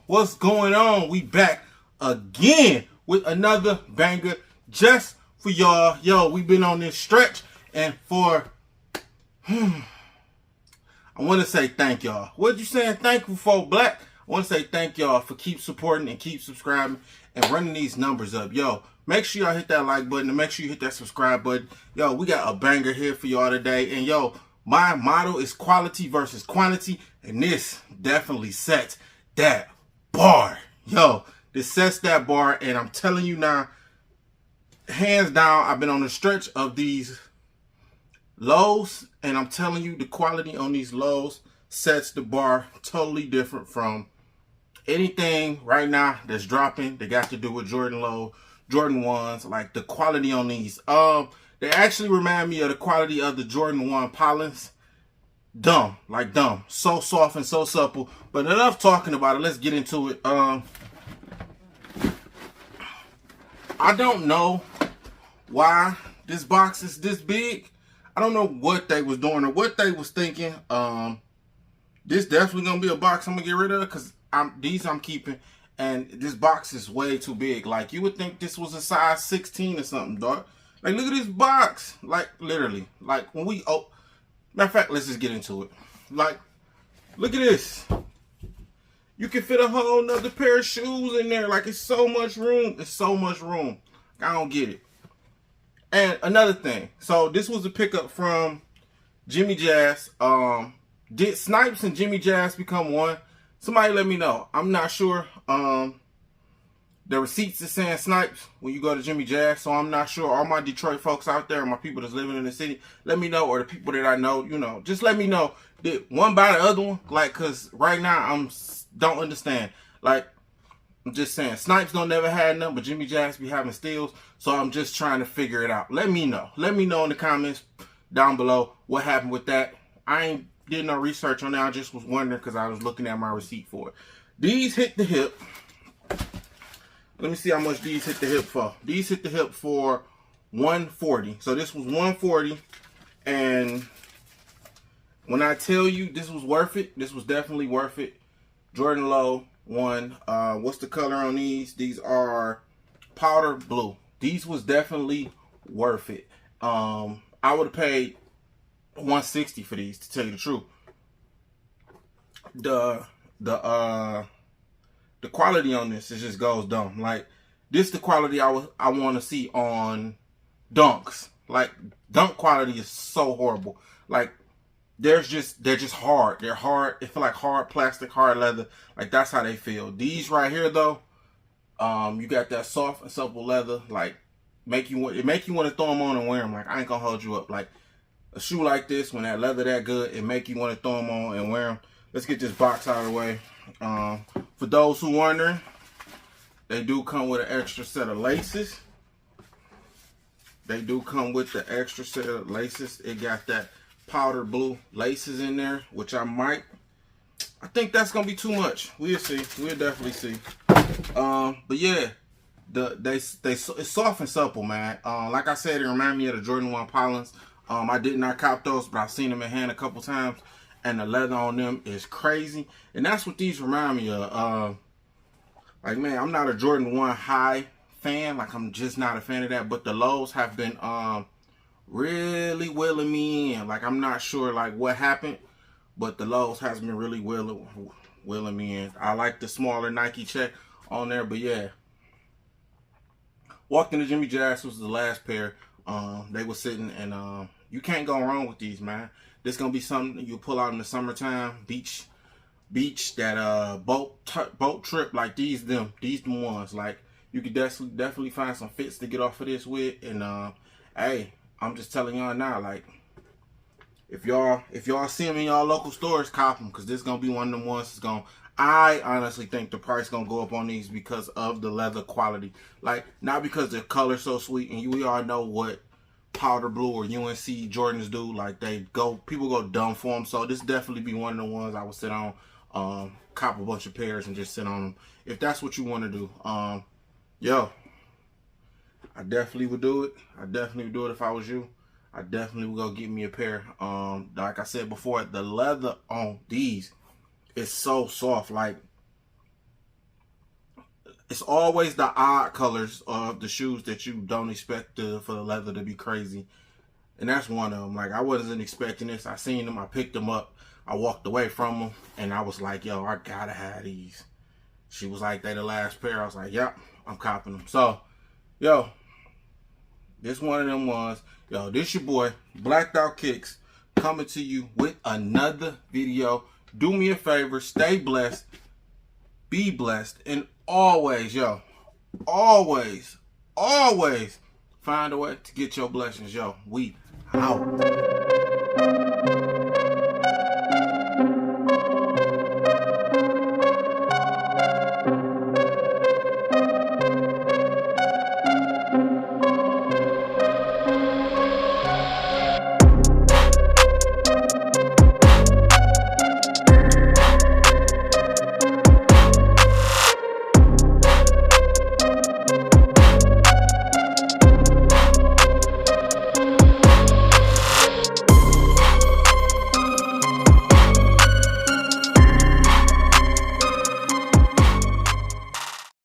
what's going on? We back again with another banger just for y'all. Yo, we've been on this stretch, and for I want to say thank y'all. What you saying thank you for, Black? I want to say thank y'all for keep supporting and keep subscribing and running these numbers up. Yo, make sure y'all hit that like button and make sure you hit that subscribe button. Yo, we got a banger here for y'all today. And yo, my motto is quality versus quantity, and this definitely sets that bar. Yo, this sets that bar, and I'm telling you now, hands down, I've been on the stretch of these lows, and I'm telling you, the quality on these lows sets the bar totally different from anything right now that's dropping that got to do with Jordan Low, Jordan 1s. Like, the quality on these, they actually remind me of the quality of the Jordan 1 Pollins. Dumb, like dumb. So soft and so supple. But enough talking about it. Let's get into it. I don't know why this box is this big. I don't know what they was doing or what they was thinking. This definitely gonna be a box I'm gonna get rid of, because these I'm keeping, and this box is way too big. Like, you would think this was a size 16 or something, dog. Like, look at this box. Like, literally. Like, when we matter of fact, let's just get into it. Like, look at this. You can fit a whole nother pair of shoes in there. Like, it's so much room. It's so much room. I don't get it. And another thing. So, this was a pickup from Jimmy Jazz. Did Snipes and Jimmy Jazz become one? Somebody let me know. I'm not sure. The receipts is saying Snipes when you go to Jimmy Jazz, so I'm not sure. All my Detroit folks out there, my people that's living in the city, let me know, or the people that I know, you know, just let me know. Did one buy the other one? Like, cause right now don't understand. Like, I'm just saying, Snipes don't never had none, but Jimmy Jazz be having steals, so I'm just trying to figure it out. Let me know. Let me know in the comments down below what happened with that. I ain't did no research on that. I just was wondering because I was looking at my receipt for it. These hit the hip. Let me see how much these hit the hip for. These hit the hip for $140. So this was $140. And when I tell you this was worth it, this was definitely worth it. Jordan Low 1. What's the color on these? These are powder blue. These was definitely worth it. I would have paid $160 for these, to tell you the truth. The quality on this, it just goes dumb. Like, this the quality I want to see on dunks. Like, dunk quality is so horrible. Like, they're just hard. They're hard. It feel like hard plastic, hard leather. Like, that's how they feel. These right here though, you got that soft and supple leather. Like, make you want to throw them on and wear them. Like, I ain't gonna hold you up. Like, a shoe like this, when that leather that good, it make you want to throw them on and wear them. Let's get this box out of the way. For those who wondering, they do come with an extra set of laces. They do come with the extra set of laces. It got that powder blue laces in there, which I think that's gonna be too much. We'll see. We'll definitely see. But yeah, it's soft and supple, man. Like I said, it reminded me of the Jordan 1 Pollins. I did not cop those, but I've seen them in hand a couple times, and the leather on them is crazy. And that's what these remind me of. Like, man, I'm not a Jordan 1 high fan. Like, I'm just not a fan of that. But the lows have been really wheeling me in. Like, I'm not sure like what happened, but the lows has been really wheeling me in. I like the smaller Nike check on there, but yeah. Walked into Jimmy Jazz, was the last pair. They were sitting, and you can't go wrong with these, man. This gonna be something you pull out in the summertime, beach, that boat trip. Like, these the ones. Like, you could definitely find some fits to get off of this with. And hey, I'm just telling y'all now, like, if y'all see them in y'all local stores, cop them, because this gonna be one of them ones that's gonna. I honestly think the price gonna go up on these because of the leather quality. Like, not because the color's so sweet, and we all know what powder blue or UNC Jordans do. Like, people go dumb for them. So this definitely be one of the ones I would sit on, cop a bunch of pairs and just sit on them if that's what you want to do. Yo, I definitely would do it. I definitely would do it if I was you. I definitely would go get me a pair. Like I said before, the leather on these is so soft. Like, it's always the odd colors of the shoes that you don't expect for the leather to be crazy. And that's one of them. Like, I wasn't expecting this. I seen them. I picked them up. I walked away from them. And I was like, yo, I gotta have these. She was like, they the last pair. I was like, yep, I'm copping them. So, yo, this one of them ones. Yo, this your boy, Blacktop Kickz, coming to you with another video. Do me a favor. Stay blessed. Be blessed. And always, yo, always find a way to get your blessings. Yo, we out.